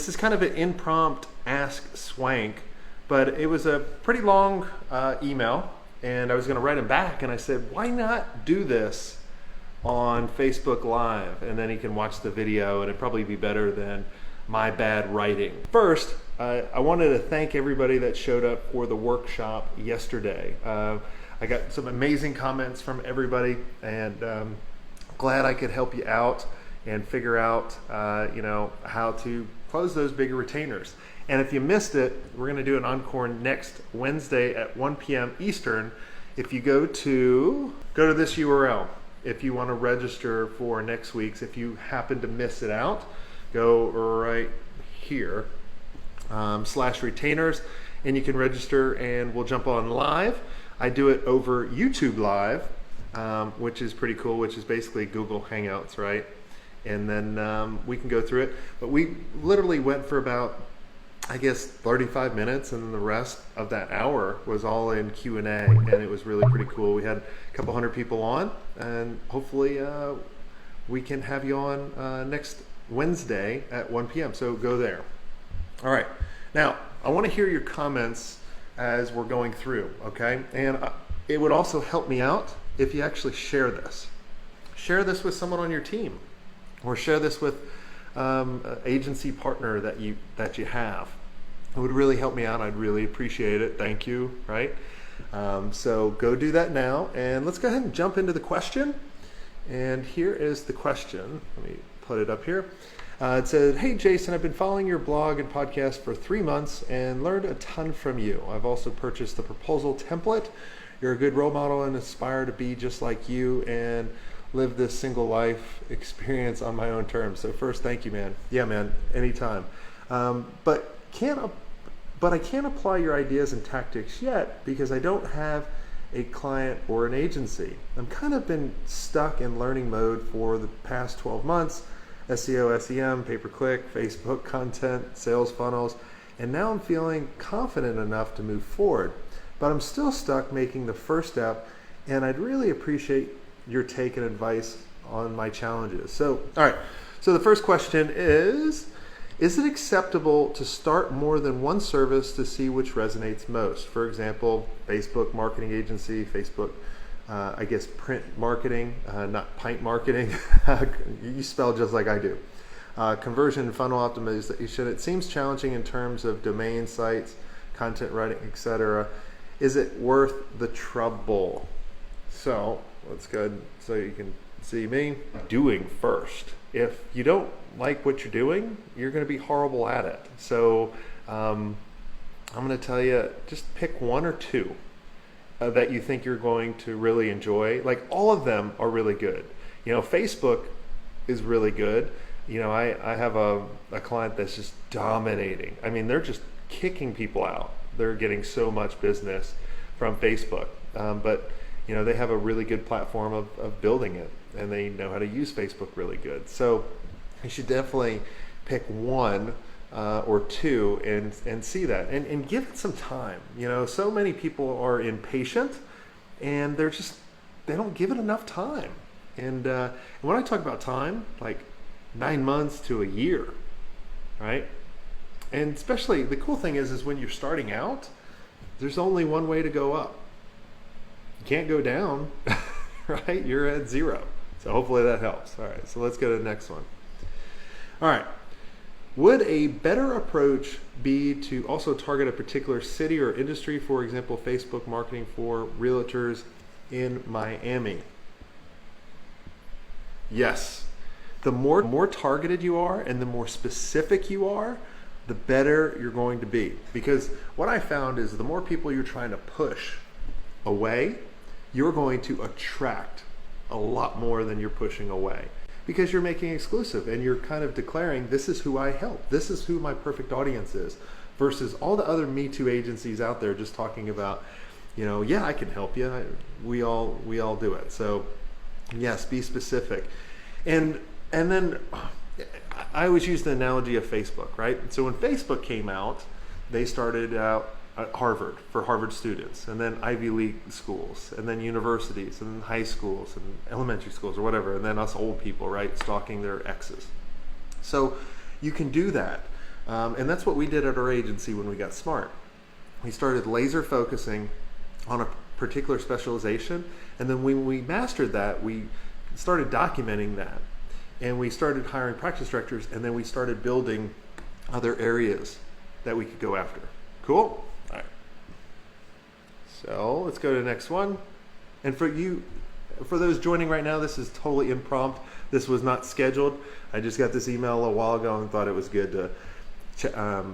This is kind of an impromptu Ask Swenk, but it was a pretty long email, and I was going to write him back, and I said, why not do this on Facebook Live, and then he can watch the video, and it'd probably be better than my bad writing. First, I wanted to thank everybody that showed up for the workshop yesterday. I got some amazing comments from everybody, and glad I could help you out and figure out how to close those bigger retainers. And if you missed it, we're going to do an encore next Wednesday at 1 p.m. Eastern. If you go to this URL, if you want to register for next week's, if you happen to miss it out, go right here, /retainers, and you can register and we'll jump on live. I do it over YouTube Live, which is pretty cool, which is basically Google Hangouts, right? And then we can go through it. But we literally went for about, I guess, 35 minutes, and then the rest of that hour was all in Q&A, and it was really pretty cool. We had a couple hundred people on, and hopefully we can have you on next Wednesday at 1 p.m. So go there. All right. Now, I want to hear your comments as we're going through, okay? And it would also help me out if you actually share this. Share this with someone on your team, or share this with an agency partner that you have. It would really help me out. I'd really appreciate it. Thank you, right? So go do that now, and let's go ahead and jump into the question. And here is the question. Let me put it up here. It said, hey Jason, I've been following your blog and podcast for 3 months and learned a ton from you. I've also purchased the proposal template. You're a good role model and aspire to be just like you and live this single life experience on my own terms. So first, thank you, man. Yeah, man, anytime. But I can't apply your ideas and tactics yet because I don't have a client or an agency. I'm kind of been stuck in learning mode for the past 12 months, SEO, SEM, pay-per-click, Facebook content, sales funnels, and now I'm feeling confident enough to move forward. But I'm still stuck making the first step, and I'd really appreciate your take and advice on my challenges. So, all right. So the first question is it acceptable to start more than one service to see which resonates most? For example, Facebook marketing agency, Facebook, I guess print marketing, not Pint marketing. You spell just like I do. Conversion and funnel optimization. It seems challenging in terms of domain sites, content writing, etc. Is it worth the trouble? So let's go ahead so you can see me doing first. If you don't like what you're doing, you're going to be horrible at it. So I'm going to tell you, just pick one or two that you think you're going to really enjoy. Like, all of them are really good. Facebook is really good. I have a client that's just dominating. I mean, they're just kicking people out. They're getting so much business from Facebook. But they have a really good platform of building it, and they know how to use Facebook really good. So you should definitely pick one or two and see that and give it some time. So many people are impatient, and they don't give it enough time. And when I talk about time, like 9 months to a year, right? And especially the cool thing is when you're starting out, there's only one way to go up. You can't go down, right? You're at zero. So hopefully that helps. All right, so let's go to the next one. All right. Would a better approach be to also target a particular city or industry, for example, Facebook marketing for realtors in Miami? Yes. The more targeted you are and the more specific you are, the better you're going to be. Because what I found is the more people you're trying to push away, you're going to attract a lot more than you're pushing away, because you're making exclusive and you're kind of declaring, this is who I help, this is who my perfect audience is, versus all the other Me Too agencies out there just talking about, yeah, I can help you. We all do it. So yes, be specific. And then I always use the analogy of Facebook, right? So when Facebook came out, they started out at Harvard for Harvard students, and then Ivy League schools, and then universities, and then high schools, and elementary schools, or whatever, and then us old people, right, stalking their exes. So you can do that, And that's what we did at our agency when we got smart. We started laser focusing on a particular specialization, and then when we mastered that, we started documenting that, and we started hiring practice directors, and then we started building other areas that we could go after. Cool? All right. So let's go to the next one. And for those joining right now, this is totally impromptu. This was not scheduled. I just got this email a while ago and thought it was good to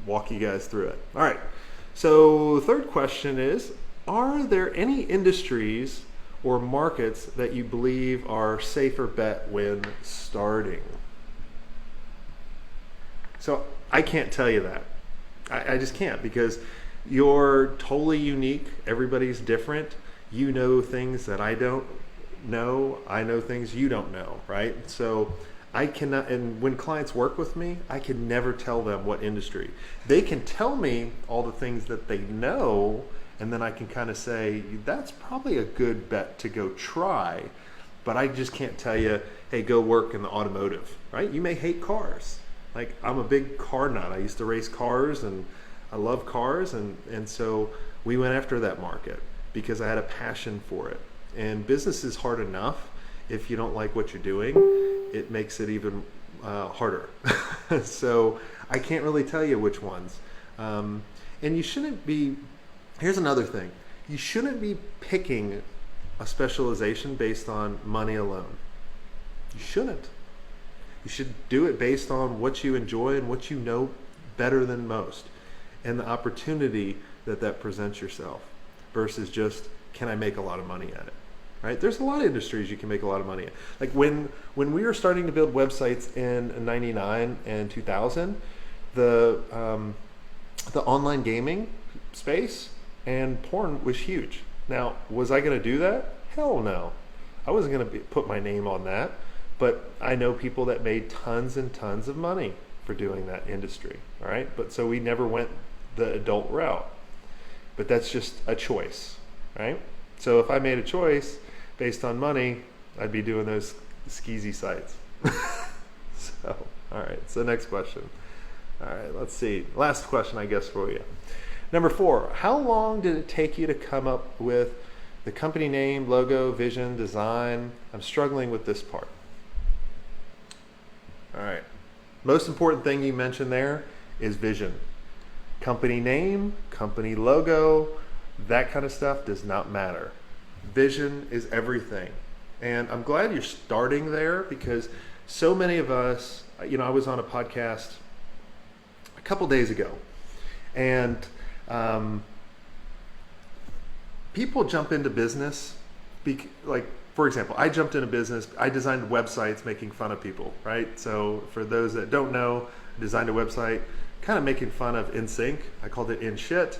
walk you guys through it. All right. So third question is, are there any industries or markets that you believe are safer bet when starting? So I can't tell you that. I just can't, because you're totally unique. Everybody's different. You know things that I don't know. I know things you don't know, right? So I cannot, and when clients work with me, I can never tell them what industry. They can tell me all the things that they know, and then I can kind of say, that's probably a good bet to go try, but I just can't tell you, hey, go work in the automotive, right? You may hate cars. Like, I'm a big car nut. I used to race cars, and I love cars, and so we went after that market because I had a passion for it. And business is hard enough. If you don't like what you're doing, it makes it even harder. So I can't really tell you which ones. And you shouldn't be, here's another thing. You shouldn't be picking a specialization based on money alone. You shouldn't. You should do it based on what you enjoy and what you know better than most, and the opportunity that presents yourself, versus just, can I make a lot of money at it? Right? There's a lot of industries you can make a lot of money at. Like when we were starting to build websites in 99 and 2000, the online gaming space and porn was huge. Now, was I going to do that? Hell no. I wasn't going to put my name on that. But I know people that made tons and tons of money for doing that industry. All right. But so we never went the adult route. But that's just a choice. Right? So if I made a choice based on money, I'd be doing those skeezy sites. So, all right. So next question. All right. Let's see. Last question, I guess, for you. Number 4, how long did it take you to come up with the company name, logo, vision, design? I'm struggling with this part. All right. Most important thing you mentioned there is vision. Company name, company logo, that kind of stuff does not matter. Vision is everything. And I'm glad you're starting there, because so many of us, I was on a podcast a couple days ago, and people jump into business, for example, I jumped into business. I designed websites making fun of people, right? So for those that don't know, I designed a website kind of making fun of NSYNC. I called it In Shit,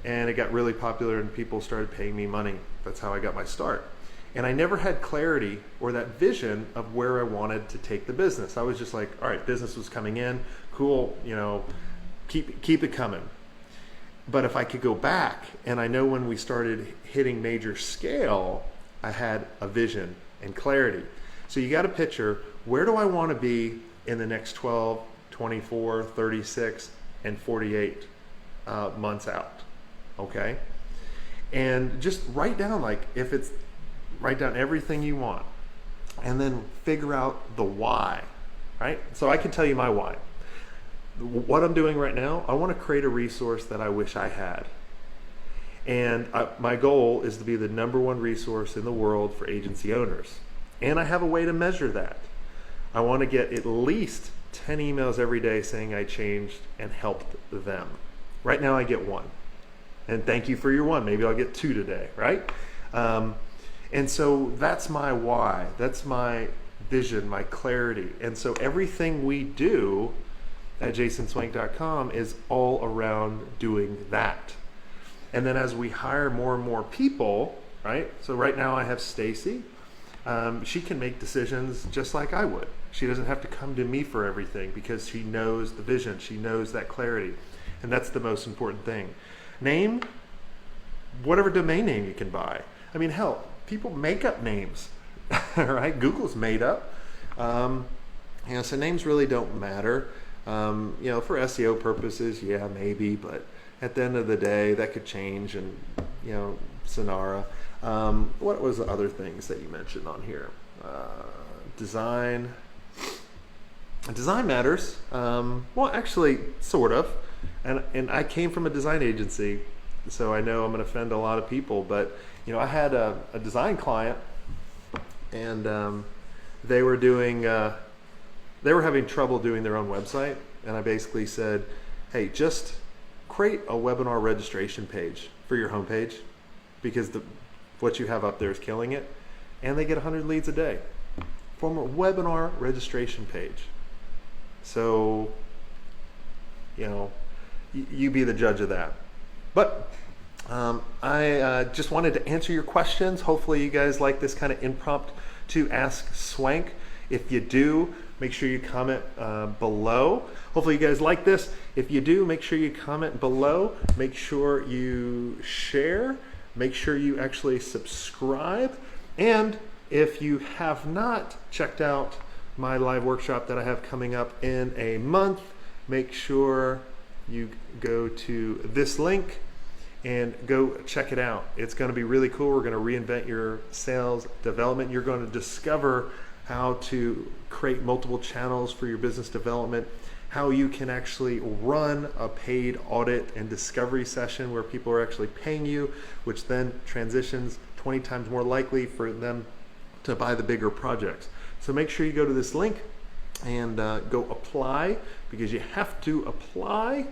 and it got really popular, and people started paying me money. That's how I got my start. And I never had clarity or that vision of where I wanted to take the business. I was just like, all right, business was coming in, cool, keep it coming. But if I could go back, and I know when we started hitting major scale, I had a vision and clarity. So you got to picture, where do I want to be in the next 12, 24, 36, and 48 months out, okay? And just write down, write down everything you want, and then figure out the why, right? So I can tell you my why. What I'm doing right now, I want to create a resource that I wish I had. And my goal is to be the #1 resource in the world for agency owners. And I have a way to measure that. I want to get at least 10 emails every day saying I changed and helped them. Right now I get 1. And thank you for your 1. Maybe I'll get 2 today, right? And so that's my why. That's my vision, my clarity. And so everything we do at jasonswenk.com is all around doing that. And then as we hire more and more people, right? So right now I have Stacy. She can make decisions just like I would. She doesn't have to come to me for everything, because she knows the vision. She knows that clarity. And that's the most important thing. Name, whatever domain name you can buy. I mean, hell, people make up names, right? Google's made up. So names really don't matter. For SEO purposes, yeah, maybe, but at the end of the day, that could change. And Sonara. What was the other things that you mentioned on here? Design. Design matters. Well, actually, sort of. And I came from a design agency, so I know I'm going to offend a lot of people. But I had a design client, and they were having trouble doing their own website. And I basically said, hey, just create a webinar registration page for your homepage, because what you have up there is killing it. And they get 100 leads a day from a webinar registration page. So, you be the judge of that. But I just wanted to answer your questions. Hopefully you guys like this kind of impromptu Ask Swenk. If you do, make sure you comment below. Hopefully you guys like this. If you do, make sure you comment below. Make sure you share. Make sure you actually subscribe. And if you have not checked out my live workshop that I have coming up in a month, make sure you go to this link and go check it out. It's going to be really cool. We're going to reinvent your sales development. You're going to discover how to create multiple channels for your business development, how you can actually run a paid audit and discovery session where people are actually paying you, which then transitions 20 times more likely for them to buy the bigger projects. So make sure you go to this link and go apply, because you have to apply.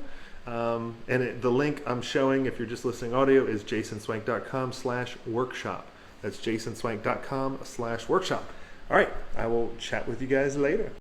The link I'm showing, if you're just listening audio, is jasonswenk.com/workshop. That's jasonswenk.com/workshop. All right, I will chat with you guys later.